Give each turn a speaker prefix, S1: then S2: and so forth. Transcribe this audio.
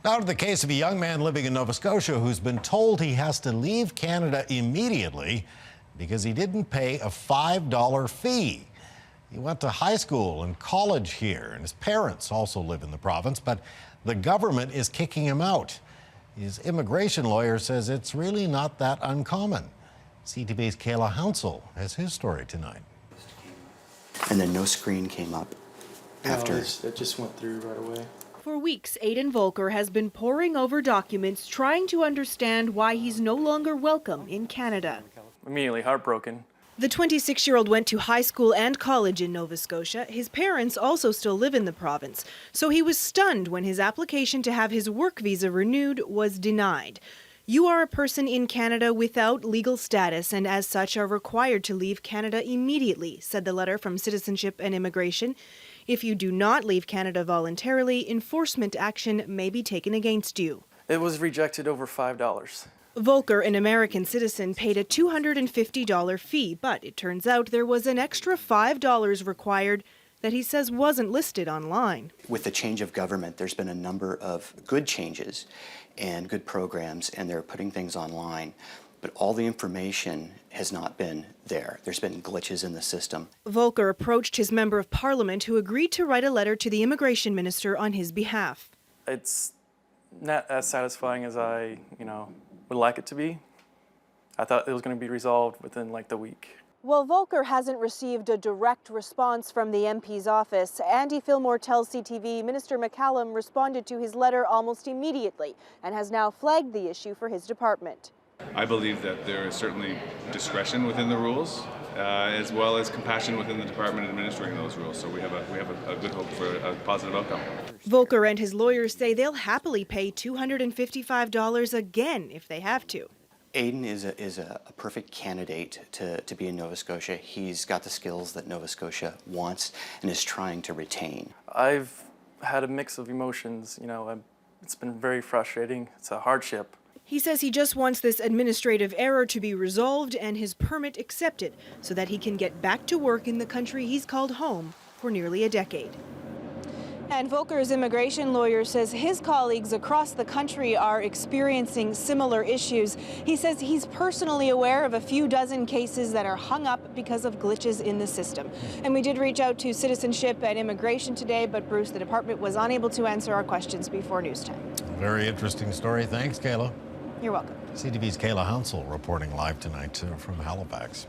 S1: Now to the case of a young man living in Nova Scotia who's been told he has to leave Canada immediately because he didn't pay a $5 fee. He went to high school and college here, and his parents also live in the province, but the government is kicking him out. His immigration lawyer says it's really not that uncommon. CTV's Kayla Hounsell has his story tonight.
S2: And then no screen came up after.
S3: No, it just went through right away.
S4: For weeks, Aiden Volker has been poring over documents, trying to understand why he's no longer welcome in Canada.
S3: Immediately heartbroken.
S4: The 26-year-old went to high school and college in Nova Scotia. His parents also still live in the province, so he was stunned when his application to have his work visa renewed was denied. You are a person in Canada without legal status and as such are required to leave Canada immediately, said the letter from Citizenship and Immigration. If you do not leave Canada voluntarily, enforcement action may be taken against you.
S3: It was rejected over $5.
S4: Volker, an American citizen, paid a $250 fee, but it turns out there was an extra $5 required that he says wasn't listed online.
S2: With the change of government, there's been a number of good changes and good programs, and they're putting things online. But all the information has not been there. There's been glitches in the system.
S4: Volker approached his member of parliament who agreed to write a letter to the immigration minister on his behalf.
S3: It's not as satisfying as I, would like it to be. I thought it was going to be resolved within like the week.
S4: Well, Volker hasn't received a direct response from the MP's office. Andy FILLMORE tells CTV Minister McCallum responded to his letter almost immediately and has now flagged the issue for his department.
S5: I believe that there is certainly discretion within the rules, as well as compassion within the department administering those rules. So we have a good hope for a positive outcome.
S4: Volker and his lawyers say they'll happily pay $255 again if they have to.
S2: Aiden is a perfect candidate to be in Nova Scotia. He's got the skills that Nova Scotia wants and is trying to retain.
S3: I've had a mix of emotions. It's been very frustrating. It's a hardship.
S4: He says he just wants this administrative error to be resolved and his permit accepted so that he can get back to work in the country he's called home for nearly a decade. And Volker's immigration lawyer says his colleagues across the country are experiencing similar issues. He says he's personally aware of a few dozen cases that are hung up because of glitches in the system. And we did reach out to Citizenship and Immigration today, but Bruce, the department was unable to answer our questions before news time.
S1: Very interesting story. Thanks, Kayla.
S4: You're welcome.
S1: CTV's Kayla Hounsell reporting live tonight from Halifax.